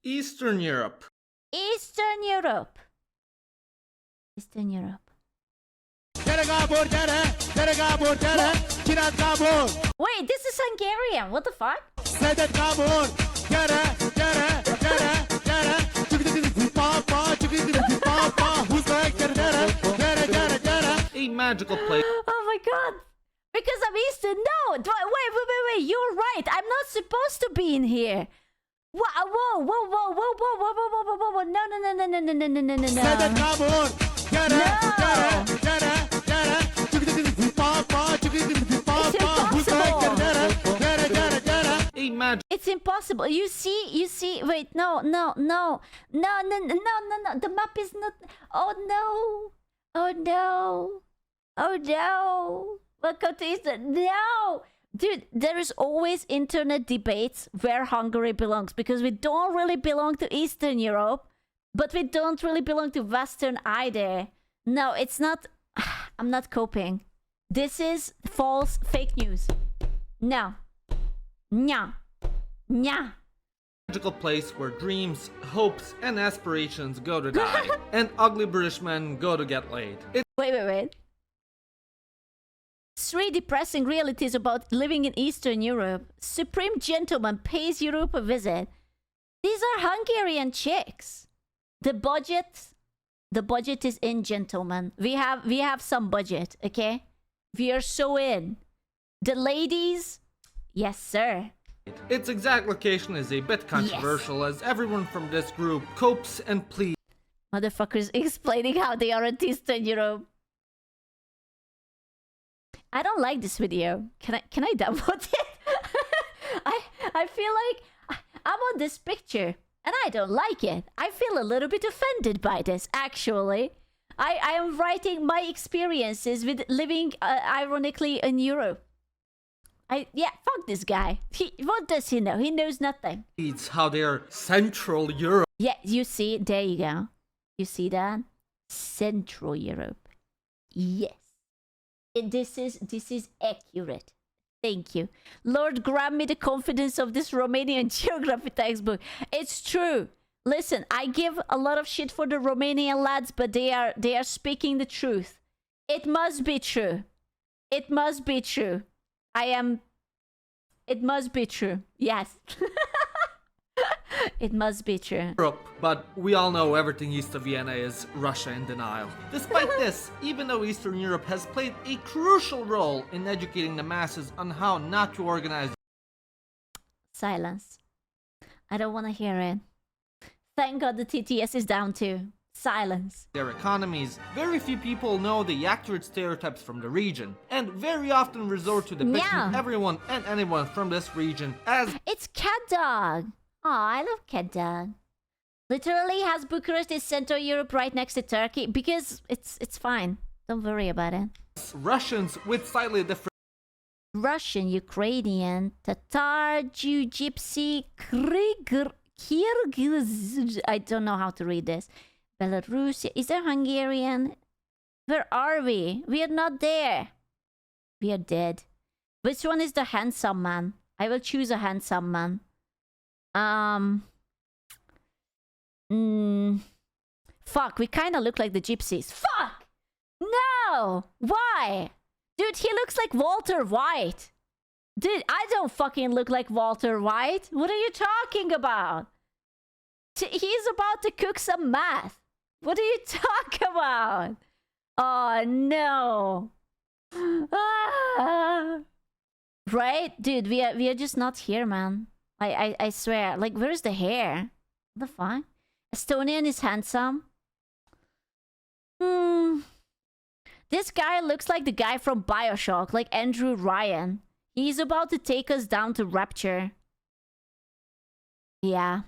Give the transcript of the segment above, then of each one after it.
Eastern Europe. Eastern Europe. Eastern Europe. Wait, this is Hungarian. What the fuck? A magical place. Oh my god. Because I'm Eastern. No. Wait. You're right. I'm not supposed to be in here. Whoa. No. It's impossible. You see. Wait, no. The map is not. Oh no. Welcome to Eastern. No. Dude, there is always internet debates where Hungary belongs, because we don't really belong to Eastern Europe, but we don't really belong to Western either. No, it's not. I'm not coping. This is false, fake news. No. Magical place where dreams, hopes, and aspirations go to die, and ugly British men go to get laid. Wait. 3 depressing realities about living in Eastern Europe. Supreme gentleman pays Europe a visit. These are Hungarian chicks. The budget is in, gentlemen. We have some budget, okay? We are so in. The ladies, yes sir. Its exact location is a bit controversial, as everyone from this group copes and pleads. Motherfuckers explaining how they are in Eastern Europe. I don't like this video. Can I download it? I feel like I'm on this picture and I don't like it. I feel a little bit offended by this, actually. I am writing my experiences with living ironically in Europe. Fuck this guy. What does he know? He knows nothing. It's how they're Central Europe. Yeah, you see, there you go. You see that? Central Europe. Yes. This is accurate. Thank you. Lord, grant me the confidence of this Romanian geography textbook. It's true. Listen, I give a lot of shit for the Romanian lads, but they are speaking the truth. It must be true. It must be true. It must be true. Yes. It must be true. Europe, but we all know everything east of Vienna is Russia in denial. Despite this, even though Eastern Europe has played a crucial role in educating the masses on how not to organize. Silence. I don't want to hear it. Thank God the TTS is down too. Silence. Their economies, very few people know the accurate stereotypes from the region, and very often resort to depicting everyone and anyone from this region as it's cat dog. Oh, I love cat dog. Literally has Bucharest is Central Europe right next to Turkey, because it's fine. Don't worry about it. Russians with slightly different Russian, Ukrainian, Tatar, Jew, Gypsy, Kyrgyz. I don't know how to read this. Belarus. Is there Hungarian? Where are we? We are not there. We are dead. Which one is the handsome man? I will choose a handsome man. Fuck, we kind of look like the gypsies. Fuck! No! Why? Dude, he looks like Walter White. Dude, I don't fucking look like Walter White. What are you talking about? He's about to cook some meth. What are you talking about? Oh, no. Right? Dude, we are just not here, man. I swear. Like, where's the hair? What the fuck? Estonian is handsome. This guy looks like the guy from BioShock, like Andrew Ryan. He's about to take us down to Rapture. Yeah.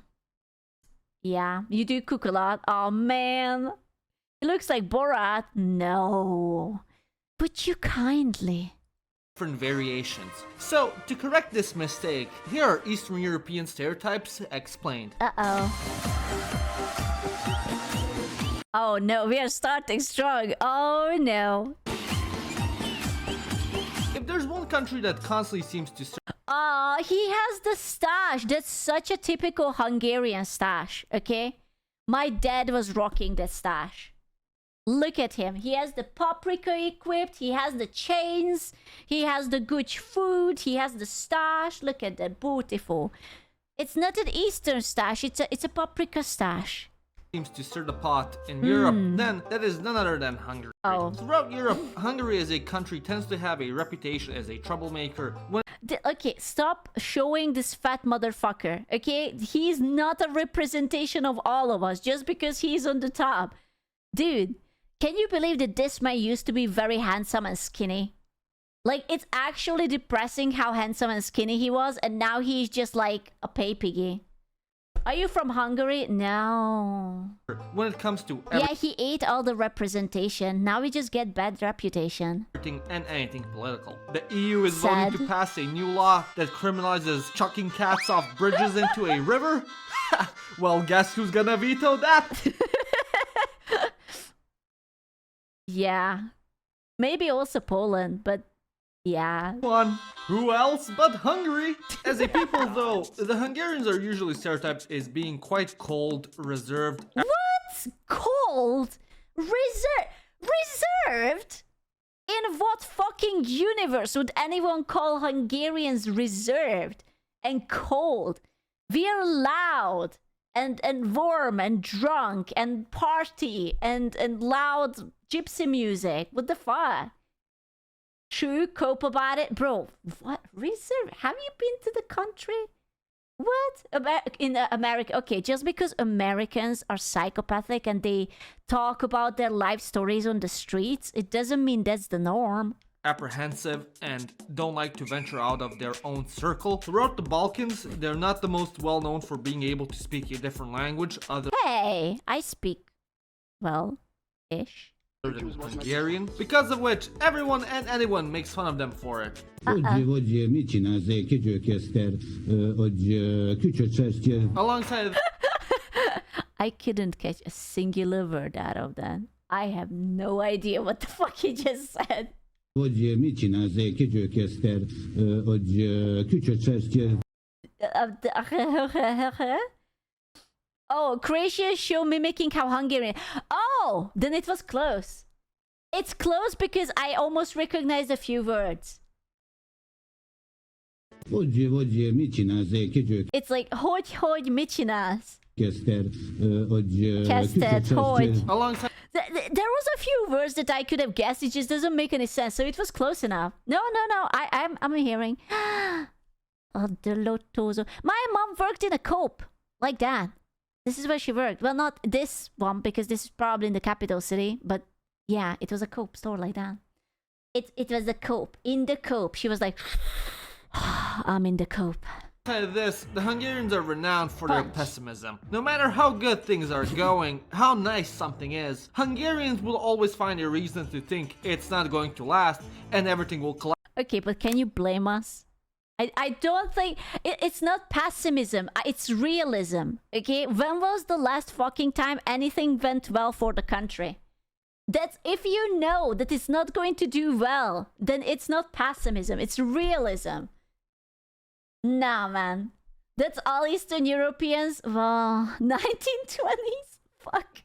Yeah, you do cook a lot. Oh, man. He looks like Borat. No. But you kindly. Different variations. So, to correct this mistake, here are Eastern European stereotypes explained. Uh-oh. Oh no, we are starting strong. Oh no. If there's one country that constantly seems to He has the stash. That's such a typical Hungarian stash, okay? My dad was rocking that stash. Look at him. He has the paprika equipped. He has the chains. He has the good food. He has the stash. Look at that. Beautiful. It's not an Eastern stash. It's a paprika stash. Seems to stir the pot in Europe, then that is none other than Hungary. Oh. Throughout Europe, Hungary as a country tends to have a reputation as a troublemaker. Okay, stop showing this fat motherfucker, okay? He's not a representation of all of us just because he's on the top. Dude, can you believe that this man used to be very handsome and skinny? Like, it's actually depressing how handsome and skinny he was, and now he's just like a pay piggy. Are you from Hungary? No. When it comes to yeah, he ate all the representation. Now we just get bad reputation. everything and anything political. The EU is voting to pass a new law that criminalizes chucking cats off bridges into a river. Well, guess who's gonna veto that? Yeah. Maybe also Poland, but yeah. One. Who else but Hungary? As a people, though, the Hungarians are usually stereotyped as being quite cold, reserved. What? Cold? Reserved? In what fucking universe would anyone call Hungarians reserved and cold? We are loud and warm and drunk and party and loud gypsy music. What the fuck? True, cope about it, bro. What reserve? Have you been to the country? What in America? Okay, just because Americans are psychopathic and they talk about their life stories on the streets, it doesn't mean that's the norm. Apprehensive and don't like to venture out of their own circle. Throughout the Balkans, they're not the most well known for being able to speak a different language other Hey, I speak well-ish. than Hungarian, because of which everyone and anyone makes fun of them for it. Alongside I couldn't catch a singular word out of that. I have no idea what the fuck he just said. Oh, Croatia show mimicking how Hungarian. Oh, then it was close. It's close because I almost recognized a few words. It's like hogy michinas. Kestet, hogy. alongside There was a few words that I could have guessed. It just doesn't make any sense. So it was close enough. No. I'm hearing. Oh, the Lotoso. My mom worked in a Coop like that. This is where she worked. Well, not this one because this is probably in the capital city. But yeah, it was a Coop store like that. It was a Coop. In the Coop, she was like, I'm in the Coop. this, the Hungarians are renowned for their pessimism. No matter how good things are going, how nice something is, Hungarians will always find a reason to think it's not going to last and everything will collapse. Okay, but can you blame us? I don't think... It's not pessimism, it's realism, okay? When was the last fucking time anything went well for the country? That's... If you know that it's not going to do well, then it's not pessimism, it's realism. Nah, man. That's all Eastern Europeans? Well, 1920s? Fuck.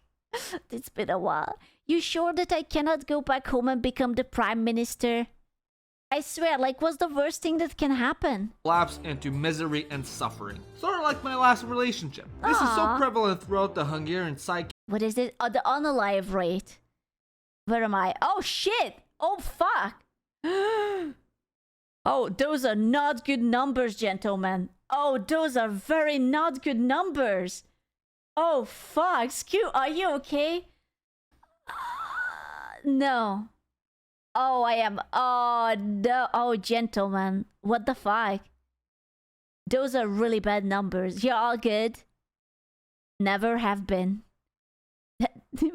It's been a while. You sure that I cannot go back home and become the Prime Minister? I swear, like, what's the worst thing that can happen? Collapse into misery and suffering. Sort of like my last relationship. This is so prevalent throughout the Hungarian psyche. What is it? Oh, the unalive rate. Where am I? Oh, shit! Oh, fuck! Oh, those are not good numbers, gentlemen. Oh, those are very not good numbers. Oh, fuck. Are you okay? No. Oh, I am. Oh, no. Oh, gentlemen. What the fuck? Those are really bad numbers. You're all good? Never have been.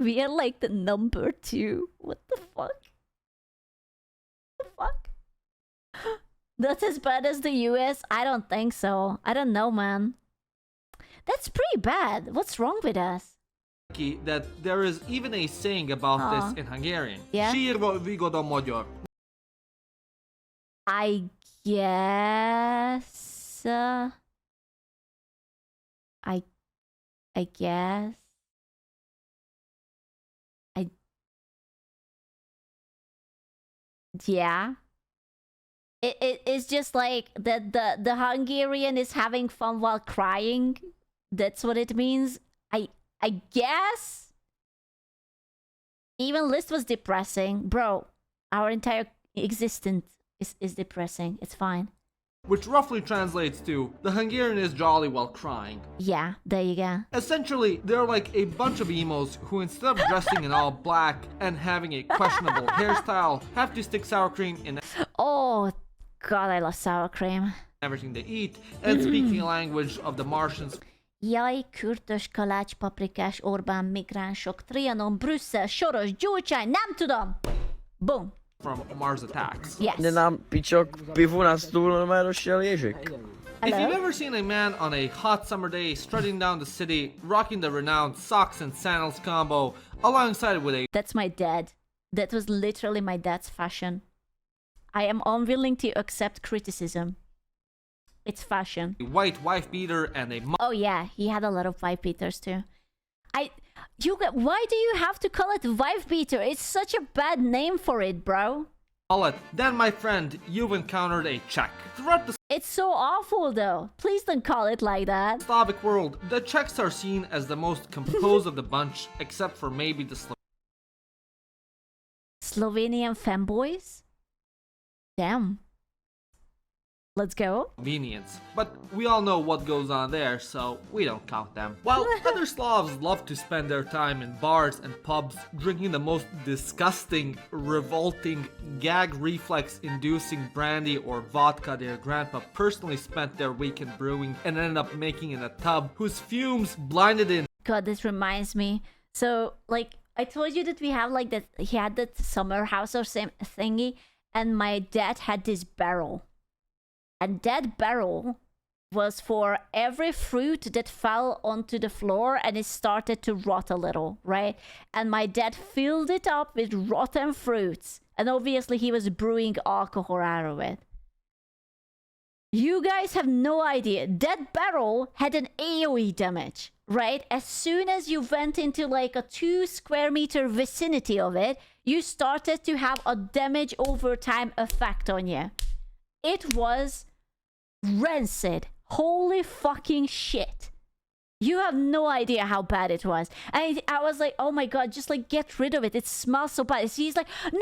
We are like the number 2. What the fuck? What the fuck? That's as bad as the US? I don't think so. I don't know, man. That's pretty bad. What's wrong with us? That there is even a saying about this in Hungarian. Yeah? Sírva vigod a magyar. I guess. I guess. Yeah. It's just like that the Hungarian is having fun while crying. That's what it means. I guess. Even list was depressing. Bro, our entire existence is depressing. It's fine. Which roughly translates to, the Hungarian is jolly while crying. Yeah, there you go. Essentially, they're like a bunch of emos who instead of dressing in all black and having a questionable hairstyle, have to stick sour cream in Oh, God, I love sour cream. everything they eat, and speaking a language of the Martians. Jaj, kürtös, kalács, paprikás, Orbán, migránsok, Trianon, Brüsszel, Soros, Gyurcsány, nem tudom! Boom. From Mars Attacks. Yes. De nám picsok pivu na stůl már ježek. If you've ever seen a man on a hot summer day strutting down the city, rocking the renowned socks and sandals combo, alongside with a That's my dad. That was literally my dad's fashion. I am unwilling to accept criticism. It's fashion. white wife beater and a Oh yeah, he had a lot of wife beaters too. Why do you have to call it wife beater? It's such a bad name for it, bro. mullet, then my friend, you've encountered a Czech. Throughout the It's so awful though. Please don't call it like that. Slavic world, the Czechs are seen as the most composed of the bunch, except for maybe the Slovenian femboys? Damn. Let's go. Slovenians. But we all know what goes on there, so we don't count them. While other Slavs love to spend their time in bars and pubs, drinking the most disgusting, revolting, gag reflex-inducing brandy or vodka their grandpa personally spent their weekend brewing and ended up making in a tub, whose fumes blinded in. God, this reminds me. So, like, I told you that we have like that. He had that summer house or same thingy, and my dad had this barrel. And that barrel was for every fruit that fell onto the floor and it started to rot a little, right? And my dad filled it up with rotten fruits. And obviously he was brewing alcohol out of it. You guys have no idea. That barrel had an AoE damage, right? As soon as you went into like a 2 square meter vicinity of it, you started to have a damage over time effect on you. It was rancid. Holy fucking shit. You have no idea how bad it was. And I was like, oh my god, just like get rid of it. It smells so bad. He's like, no.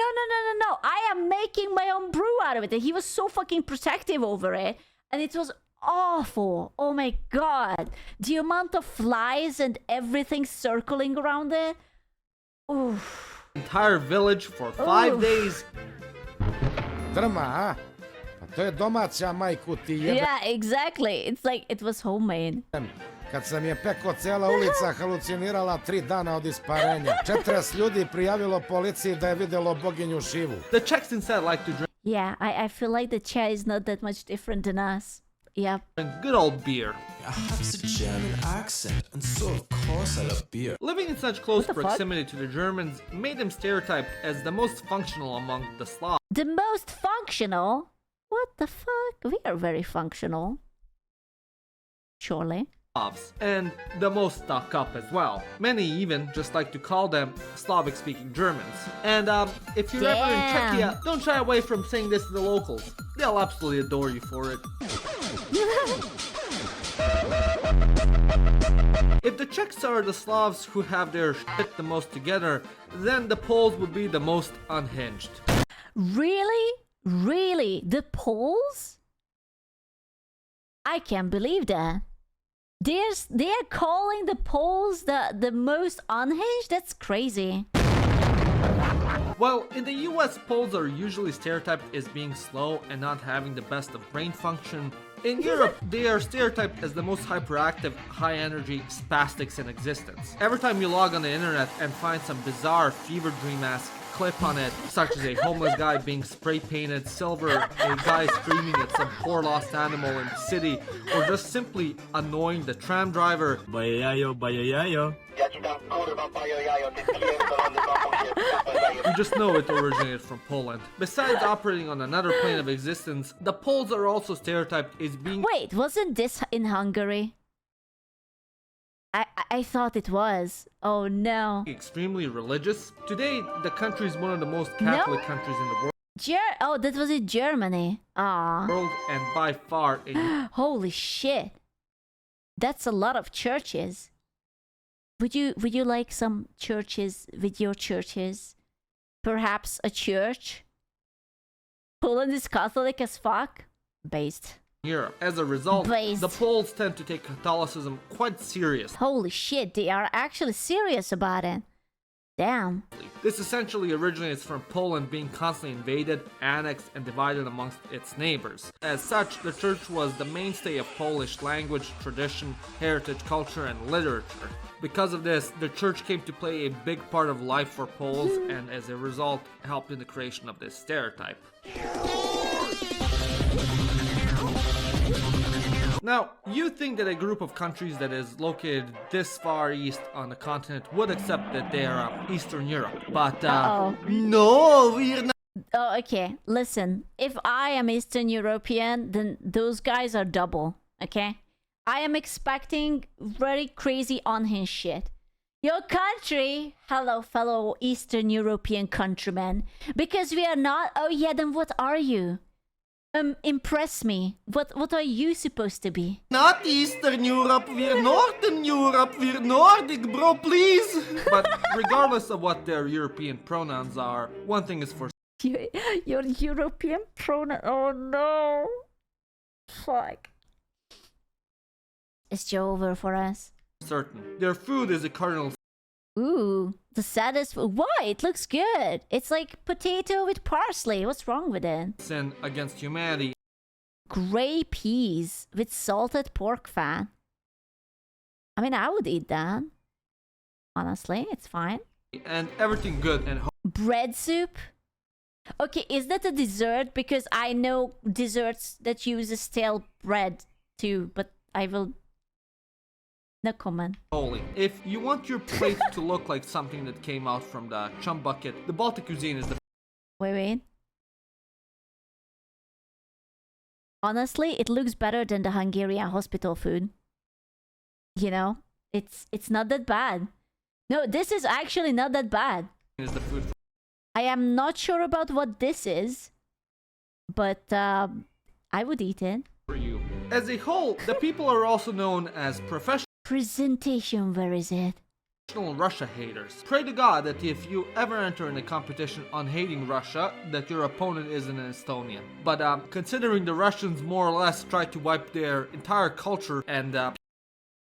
I am making my own brew out of it. And he was so fucking protective over it. And it was awful. Oh my god. The amount of flies and everything circling around it. Oof. Entire village for 5 days. Drma, a to je domaća majku ti jebe. Yeah, exactly. It's like it was homemade. Kad sam je peko cijela ulica halucinirala 3 dana od isparenja. 40 ljudi prijavilo policiji da je vidjelo boginju Šivu. The Czechs instead like to Yeah, I feel like the chair is not that much different than us. Yeah. drink good old beer. I have a German accent, and so of course I love beer. Living in such close What the fuck? proximity to the Germans made them stereotyped as the most functional among the Slavs. The most functional? What the fuck? We are very functional. Surely. And the most stuck up as well. Many even just like to call them Slavic-speaking Germans. And if you're ever in Damn. Czechia, don't shy away from saying this to the locals. They'll absolutely adore you for it. If the Czechs are the Slavs who have their shit the most together, then the Poles would be the most unhinged. Really? Really? The Poles? I can't believe that. They're calling the Poles the most unhinged? That's crazy. Well, in the US, Poles are usually stereotyped as being slow and not having the best of brain function. In Europe, they are stereotyped as the most hyperactive, high-energy spastics in existence. Every time you log on the internet and find some bizarre fever dream-ass clip on it, such as a homeless guy being spray-painted silver, a guy screaming at some poor lost animal in the city, or just simply annoying the tram driver, Bajajajo. You just know it originated from Poland. Besides operating on another plane of existence, the Poles are also stereotyped as being Wait, wasn't this in Hungary? I thought it was. Oh no. extremely religious. Today, the country is one of the most Catholic countries in the world. Oh, that was in Germany. Ah. And by far a Holy shit. That's a lot of churches. Would you like some churches with your churches? Perhaps a church? Poland is Catholic as fuck? Based. Europe. As a result, Based. the Poles tend to take Catholicism quite serious. Holy shit, they are actually serious about it. Damn. This essentially originates from Poland being constantly invaded, annexed, and divided amongst its neighbors. As such, the church was the mainstay of Polish language, tradition, heritage, culture, and literature. Because of this, the church came to play a big part of life for Poles, and as a result, helped in the creation of this stereotype. Now, you think that a group of countries that is located this far east on the continent would accept that they are Eastern Europe, but no, we're not. Oh, okay. Listen, if I am Eastern European, then those guys are double, okay? I am expecting very crazy unhinged shit. Your country, hello fellow Eastern European countrymen, because we are not, oh yeah, then what are you? Impress me. What are you supposed to be? Not Eastern Europe, we're Northern Europe, we're Nordic, bro, please! But regardless of what their European pronouns are, one thing is for Your European pronoun, oh no. Fuck. It's over for us. certain. Their food is a cardinal Ooh, the saddest. Why? It looks good. It's like potato with parsley. What's wrong with it? sin against humanity. Gray peas with salted pork fat. I mean, I would eat that. Honestly, it's fine. And everything good and Bread soup? Okay, is that a dessert? Because I know desserts that use stale bread too, but I will... No comment. holy. If you want your plate to look like something that came out from the chum bucket, the Baltic cuisine is the Wait. Honestly, it looks better than the Hungarian hospital food. You know, it's not that bad. No, this is actually not that bad. food I am not sure about what this is, but I would eat it. for you. As a whole, the people are also known as professional Presentation, where is it? Russia haters. Pray to God that if you ever enter in a competition on hating Russia, that your opponent isn't an Estonian. But considering the Russians more or less tried to wipe their entire culture and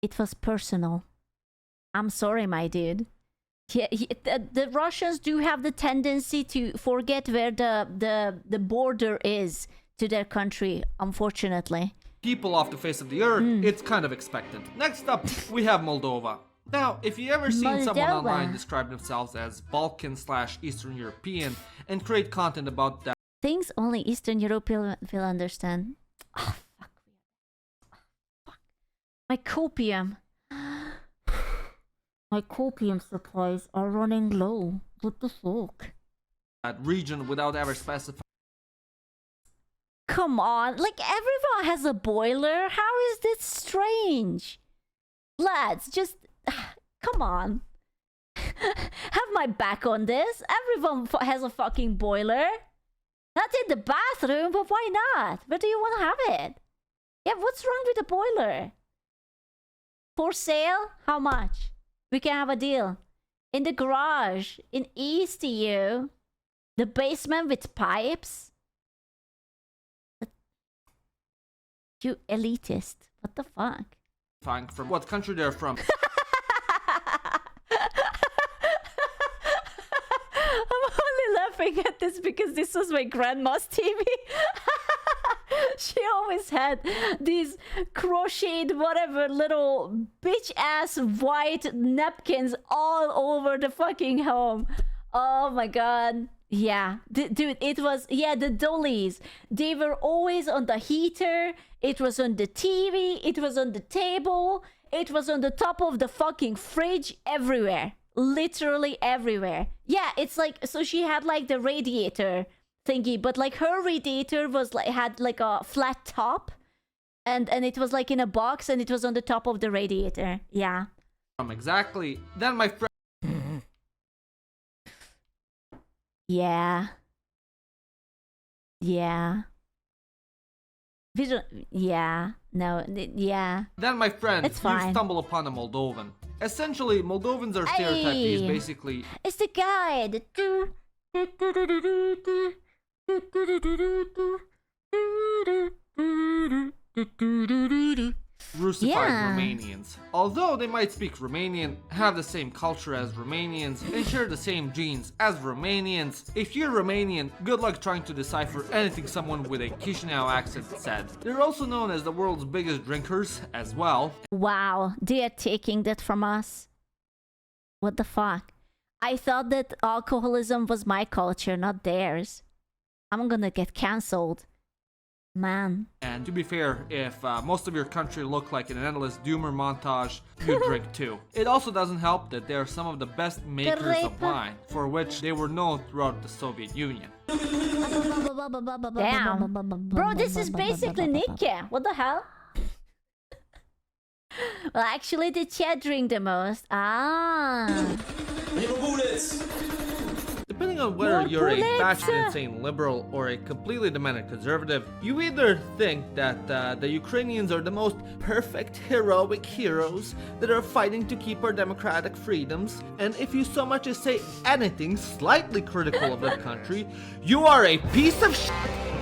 It was personal. I'm sorry, my dude. Yeah, the Russians do have the tendency to forget where the border is to their country, unfortunately. people off the face of the earth, it's kind of expected. Next up, we have Moldova. Now, if you ever seen someone Moldova. online describe themselves as Balkan/Eastern European and create content about that, Things only Eastern Europe will understand. Oh, fuck. My copium. My copium supplies are running low. What the fuck? that region without ever specifying Come on, like everyone has a boiler. How is this strange? Lads, just come on. Have my back on this. Everyone has a fucking boiler. Not in the bathroom, but why not? Where do you want to have it? Yeah, what's wrong with the boiler? For sale? How much? We can have a deal. In the garage, in East EU, the basement with pipes. You elitist. What the fuck? from what country they're from. I'm only laughing at this because this was my grandma's TV. She always had these crocheted whatever little bitch ass white napkins all over the fucking home. Oh my god. Yeah, dude, it was, yeah, the dollies. They were always on the heater, it was on the TV, it was on the table, it was on the top of the fucking fridge, everywhere. Literally everywhere. Yeah, it's like, so she had like the radiator thingy, but like her radiator was like, had like a flat top, and it was like in a box, and it was on the top of the radiator. Yeah. Exactly. Then my friend. Yeah. Yeah. Yeah. No. Yeah. Then my friend, It's you fine. stumble upon a Moldovan. Essentially, Moldovans are stereotyped as Hey. basically It's the guy. Russified Yeah. Romanians. Although they might speak Romanian, have the same culture as Romanians, and share the same genes as Romanians, if you're Romanian, good luck trying to decipher anything someone with a Chisinau accent said. They're also known as the world's biggest drinkers as well. Wow, they are taking that from us. What the fuck? I thought that alcoholism was my culture, not theirs. I'm gonna get cancelled. Man. And to be fair, if most of your country look like an endless doomer montage, you drink too. It also doesn't help that they are some of the best makers of wine, for which they were known throughout the Soviet Union. Damn. Bro, this is basically Nikke. What the hell? Well, actually, the chat drink the most. Ah. Depending on whether More you're a bullets. batshit insane liberal or a completely demented conservative, you either think that the Ukrainians are the most perfect, heroic heroes that are fighting to keep our democratic freedoms, and if you so much as say anything slightly critical of that country, you are a piece of shit,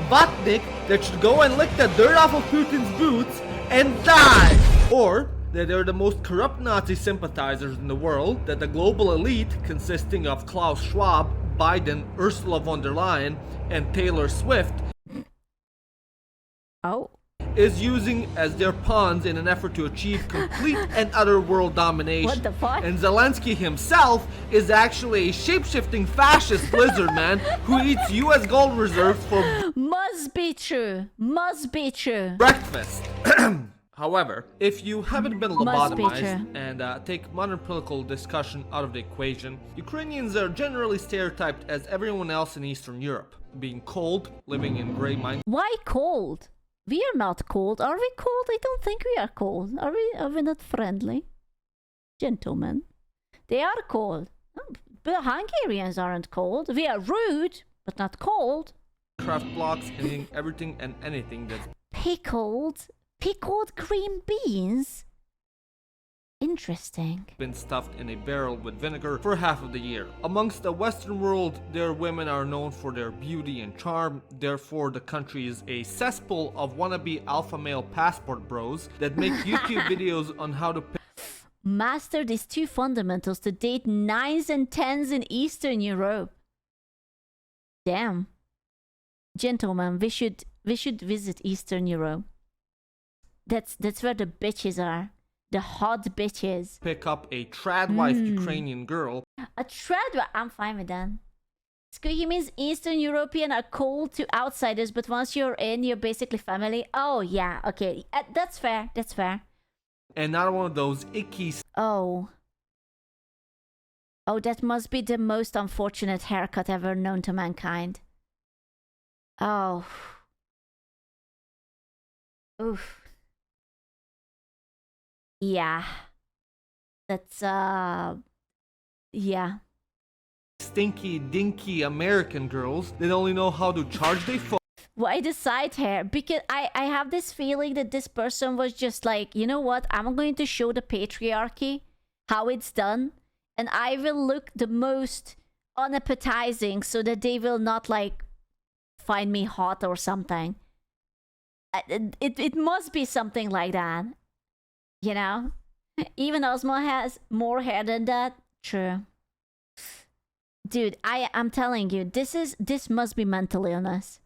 buttnick that should go and lick the dirt off of Putin's boots and die! Or that they're the most corrupt Nazi sympathizers in the world, that the global elite, consisting of Klaus Schwab, Biden, Ursula von der Leyen, and Taylor Swift, Oh. is using as their pawns in an effort to achieve complete and utter world domination. What the fuck? And Zelensky himself is actually a shape-shifting fascist lizard man who eats US gold reserves for Must be true. Must be true. breakfast. However, if you haven't been Must be lobotomized true. and take modern political discussion out of the equation, Ukrainians are generally stereotyped as everyone else in Eastern Europe, being cold, living in grey mine Why cold? We are not cold. Are we cold? I don't think we are cold. Are we? Are we not friendly? Gentlemen. They are cold. But Hungarians aren't cold. We are rude, but not cold. craft blocks and eating everything and anything that's Pickled green beans? Interesting. been stuffed in a barrel with vinegar for half of the year. Amongst the Western world, their women are known for their beauty and charm, therefore the country is a cesspool of wannabe alpha male passport bros that make YouTube videos on how to Master these two fundamentals to date 9s and 10s in Eastern Europe. Damn. Gentlemen, we should visit Eastern Europe. That's where the bitches are. The hot bitches. pick up a trad wife Ukrainian girl. A trad. I'm fine with that. Squeaky means Eastern European are cold to outsiders, but once you're in, you're basically family. Oh yeah, okay, that's fair. That's fair. And not one of those icky Oh, that must be the most unfortunate haircut ever known to mankind. Oh. Oof. Yeah. That's, yeah. stinky dinky American girls that only know how to charge their phone. Why the side hair? Because I have this feeling that this person was just like, you know what? I'm going to show the patriarchy how it's done, and I will look the most unappetizing so that they will not like find me hot or something. It must be something like that. You know? Even Osmo has more hair than that. True. Dude, I'm telling you, this must be mental illness.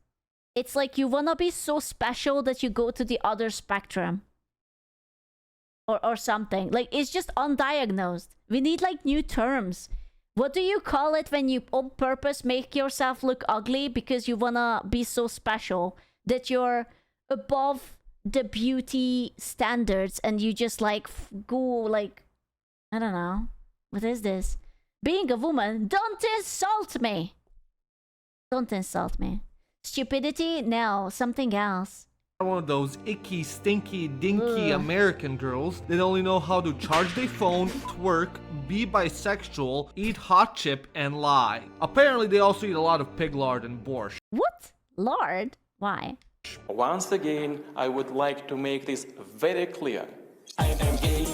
It's like you wanna be so special that you go to the other spectrum. Or something. Like, it's just undiagnosed. We need like new terms. What do you call it when you on purpose make yourself look ugly because you wanna be so special that you're above the beauty standards and you just like go like, I don't know, what is this? Being a woman, don't insult me. Don't insult me. Stupidity? No, something else. One of those icky, stinky, dinky American girls that only know how to charge their phone, twerk, be bisexual, eat hot chip, and lie. Apparently they also eat a lot of pig lard and borscht. What? Lord? Why? Once again, I would like to make this very clear. I am gay.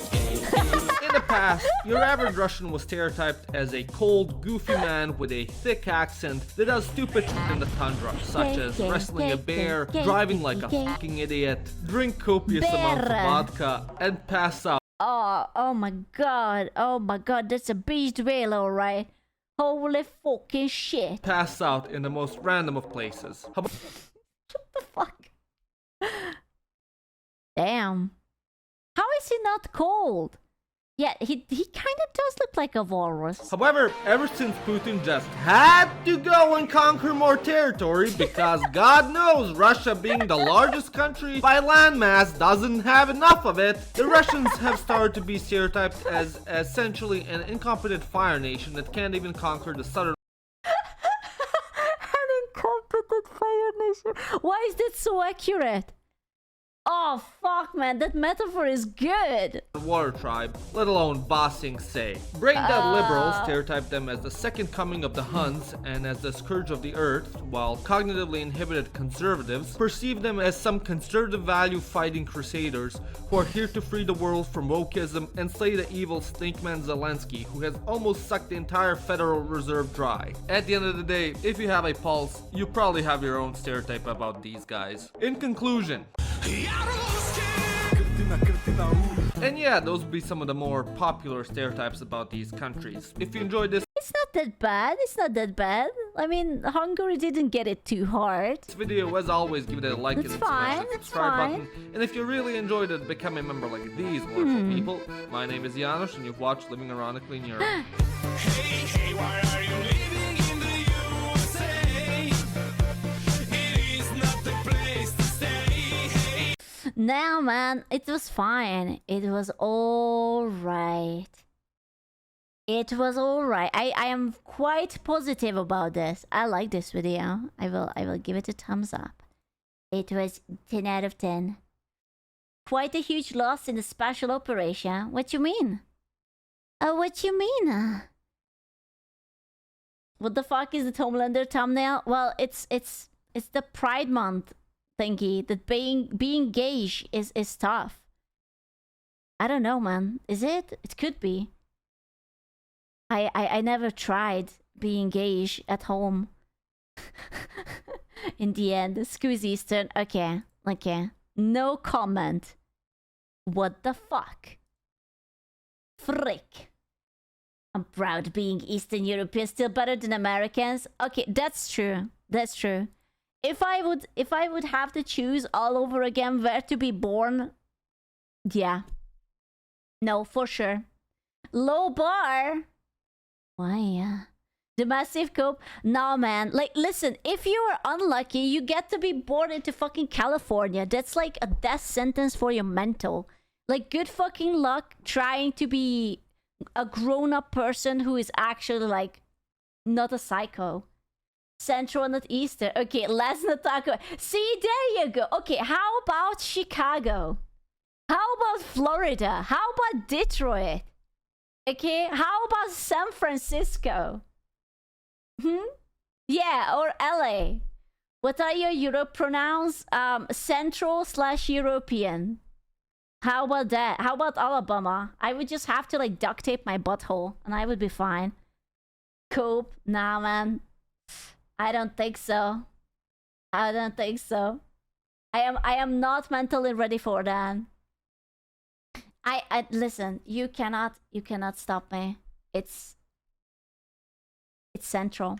In the past, your average Russian was stereotyped as a cold, goofy man with a thick accent that does stupid shit in the tundra, such as wrestling a bear, driving like a fucking idiot, drink copious amounts of vodka, and pass out. Oh my god, that's a beast whale, alright. Holy fucking shit. Pass out in the most random of places. How about What the fuck? Damn. How is he not cold? Yeah, he kind of does look like a walrus. However, ever since Putin just had to go and conquer more territory because God knows Russia being the largest country by landmass doesn't have enough of it, the Russians have started to be stereotyped as essentially an incompetent fire nation that can't even conquer the southern An incompetent fire nation. Why is that so accurate? Oh fuck, man, that metaphor is good. water tribe, let alone bossing say. Brain-dead liberals stereotype them as the second coming of the Huns and as the scourge of the earth, while cognitively inhibited conservatives perceive them as some conservative value-fighting crusaders who are here to free the world from wokeism and slay the evil stinkman Zelensky, who has almost sucked the entire Federal Reserve dry. At the end of the day, if you have a pulse, you probably have your own stereotype about these guys. In conclusion, and yeah, those would be some of the more popular stereotypes about these countries. If you enjoyed this It's not that bad. It's not that bad. I mean, Hungary didn't get it too hard. video, as always, give it a like That's and smash fine, the that's subscribe fine. button. And if you really enjoyed it, become a member like these wonderful people. My name is Janos, and you've watched Living Ironically in Europe. Hey, why are you living in the USA? It is not the place to stay. Hey. Now, man, it was fine. It was alright. It was alright. I am quite positive about this. I like this video. I will give it a thumbs up. It was 10 out of 10. Quite a huge loss in the special operation. What you mean? What you mean? What the fuck is the Homelander thumbnail? Well, it's the Pride Month thingy that being gay is tough. I don't know, man. Is it? It could be. I never tried being gayish at home. In the end, Scooz Eastern. Okay. No comment. What the fuck? Frick. I'm proud being Eastern European, still better than Americans. Okay, that's true. That's true. If I would have to choose all over again where to be born, yeah. No, for sure. Low bar. Why, yeah. The massive cope? Nah, man. Like, listen, if you are unlucky, you get to be born into fucking California. That's like a death sentence for your mental. Like, good fucking luck trying to be a grown-up person who is actually, like, not a psycho. Central, not Eastern. Okay, let's not talk about... See, there you go. Okay, how about Chicago? How about Florida? How about Detroit? Okay, how about San Francisco? Yeah, or LA. What are your Europe pronouns? Central/European. How about that? How about Alabama? I would just have to like duct tape my butthole and I would be fine. Cope? Nah, man. I don't think so. I don't think so. I am not mentally ready for that. I listen, you cannot stop me. It's central.